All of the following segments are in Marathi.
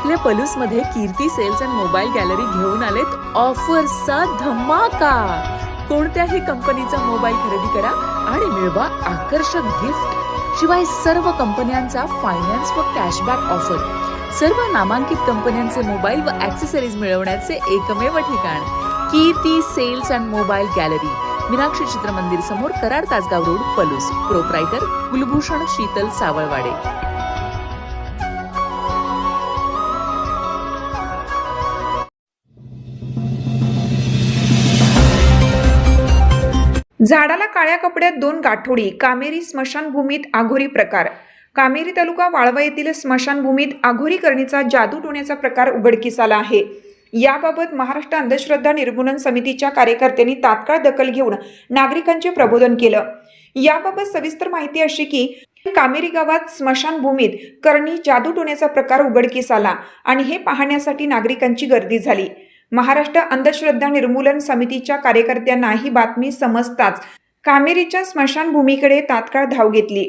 आपल्या पलूसमध्ये कीर्ती सेल्स अँड मोबाईल गॅलरी घेऊन आलेत ऑफर्सचा धमाका। कोणत्याही कंपनीचा मोबाईल खरेदी करा आणि मिळवा आकर्षक गिफ्ट। शिवाय सर्व कंपन्यांचा फायनान्स व कॅशबॅक ऑफर। सर्व नामांकित कंपन्यांचे मोबाईल व ॲक्सेसरीज मिळवण्याचे एकमेव ठिकाण Kirti sales and mobile gallery, Meenakshi Chitramandir समोर, कराड तासगाव रोड, पलूस। प्रोप्रायटर कुलभूषण शीतल सावळवाडे। झाडाला काळ्या कपड्यात 2 गाठोडी, कामेरी स्मशानभूमीत आघोरी प्रकार। कामेरी तालुका वाळवा येथील स्मशानभूमीत आघोरी करणीचा जादू टोण्याचा प्रकार उघडकीस आला आहे। याबाबत महाराष्ट्र अंधश्रद्धा निर्मूलन समितीच्या कार्यकर्त्यांनी तात्काळ दखल घेऊन नागरिकांचे प्रबोधन केलं। याबाबत सविस्तर माहिती अशी की कामेरी गावात स्मशानभूमीत करणी जादू टोण्याचा प्रकार उघडकीस आला आणि हे पाहण्यासाठी नागरिकांची गर्दी झाली। महाराष्ट्र अंधश्रद्धा निर्मूलन समितीच्या कार्यकर्त्यांना ही बातमी समजताच कामेरीच्या स्मशानभूमीकडे तात्काळ धाव घेतली।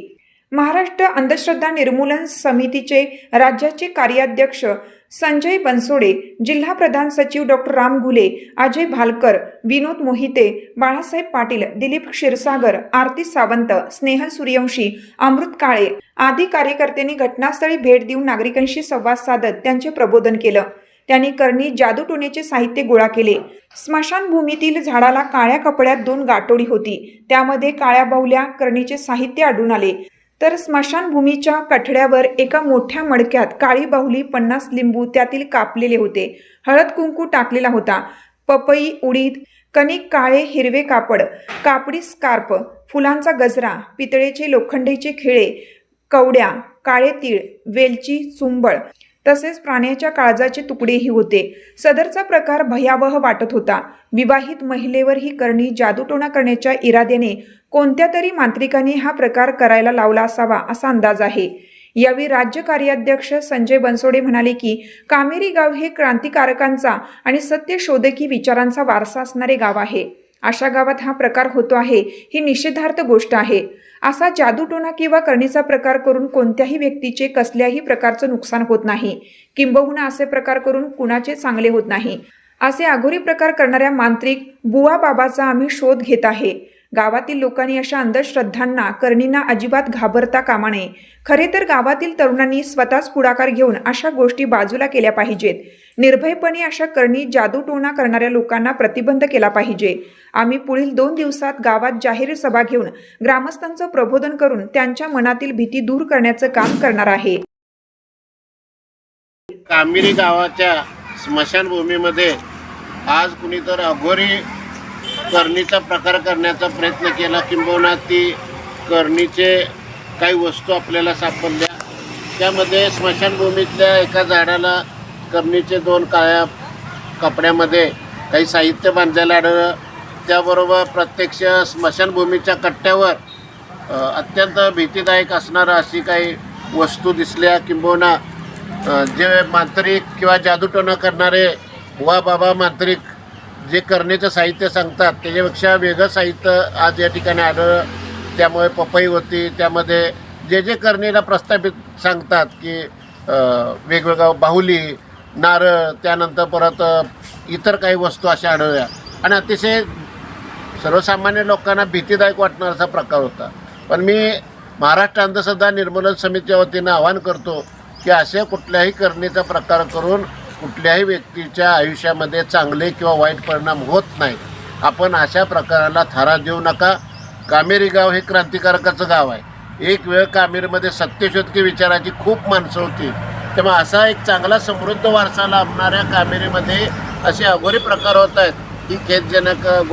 महाराष्ट्र अंधश्रद्धा निर्मूलन समितीचे राज्याचे कार्याध्यक्ष संजय बनसोडे, जिल्हा प्रधान सचिव डॉक्टर राम घुले, अजय भालकर, विनोद मोहिते, बाळासाहेब पाटील, दिलीप क्षीरसागर, आरती सावंत, स्नेहल सूर्यवंशी, अमृत काळे आदी कार्यकर्त्यांनी घटनास्थळी भेट देऊन नागरिकांशी संवाद साधत त्यांचे प्रबोधन केलं। त्यांनी करणी जादू टोण्याचे साहित्य गोळा केले। स्मशानभूमीतील झाडाला काळ्या कपड्यात 2 गाठोडी होती, त्यामध्ये काळ्या बाहुल्या करणीचे साहित्य आढळून आले। तर स्मशानभूमीच्या कठड्यावर एका मोठ्या मडक्यात काळी बाहुली, 50 लिंबू त्यातील कापलेले होते, हळद कुंकू टाकलेला होता, पपई, उडीद, कणिक, काळे हिरवे कापड, कापडी स्कार्फ, फुलांचा गजरा, पितळेचे लोखंडीचे खिळे, कवड्या, काळे तीळ, वेलची, चुंबळ तसेच प्राण्याच्या काळजाचे तुकडेही होते। सदरचा प्रकार भयावह वाटत होता। विवाहित महिलेवर ही करणी जादूटोणा करण्याच्या इराद्याने कोणत्या तरी मांत्रिकाने हा प्रकार करायला लावला असावा असा अंदाज आहे। यावेळी राज्य कार्याध्यक्ष संजय बनसोडे म्हणाले की कामेरी गाव हे क्रांतिकारकांचा आणि सत्यशोधकी विचारांचा वारसा असणारे गाव आहे। अशा गावात हा प्रकार होतो आहे ही निषेधार्थ गोष्ट आहे। असा जादूटोणा किंवा करणीचा प्रकार करून कोणत्याही व्यक्तीचे कसल्याही प्रकारचं नुकसान होत नाही, किंबहुना असे प्रकार करून कुणाचे चांगले होत नाही। असे आघोरी प्रकार करणाऱ्या मांत्रिक बुवा बाबाचा आम्ही शोध घेत आहे। गावातील लोकांनी अशा अंधश्रद्धांना, करणींना अजिबात घाबरता कामा नये। खरे तर गावातील तरुणांनी स्वतःच पुढाकार घेऊन अशा गोष्टी बाजूला केल्या पाहिजेत। निर्भयपणे अशा करणी जादूटोणा करणाऱ्या लोकांना प्रतिबंध केला पाहिजे। आम्ही पुढील 2 दिवसात गावात जाहीर सभा घेऊन ग्रामस्थांचं प्रबोधन करून त्यांच्या मनातील भीती दूर करण्याचं काम करणार आहे। कामेरी गावाच्या स्मशानभूमीमध्ये आज कुणीतर अघोरी करणीचा प्रकार करण्याचा प्रयत्न केला, किंबहुना ती करणीचे काही वस्तू आपल्याला सापडल्या। त्यामध्ये स्मशानभूमीतल्या एका झाडाला करणीचे 2 काळ्या कपड्यामध्ये काही साहित्य बांधलेलं आढळलं। त्याबरोबर प्रत्यक्ष स्मशानभूमीच्या कट्ट्यावर अत्यंत भीतीदायक असणारं अशी काही वस्तू दिसल्या, किंबहुना जे मांत्रिक किंवा जादूटोणा करणारे वा बाबा मांत्रिक जे करणीचं साहित्य सांगतात त्याच्यापेक्षा वेगळं साहित्य आज या ठिकाणी आढळलं। त्यामुळे पपई होती, त्यामध्ये जे जे करणीला प्रस्थापित सांगतात की वेगवेगळ्या बाहुली, नारळ, त्यानंतर परत इतर काही वस्तू अशा आढळल्या आणि अतिशय सर्वसामान्य लोकांना भीतीदायक वाटणारा असा प्रकार होता। पण मी महाराष्ट्र अंधश्रद्धा निर्मूलन समितीच्या वतीनं आवाहन करतो की असे कुठल्याही करणीचा प्रकार करून कुठल्याही व्यक्तीच्या आयुष्यामध्ये चांगले किंवा वाईट परिणाम होत नाही। आपण अशा प्रकाराला थारा देऊ नका। कामेरी गाव हे क्रांतिकारकाचं गाव आहे। एक वेळ कामेरीमध्ये सत्यशोधकी विचाराची खूप माणसं होती, त्यामुळे असा एक चांगला समृद्ध वारसा लाभणाऱ्या कामेरीमध्ये असे अघोरी प्रकार होत आहेत ही खेदजनक गोष्ट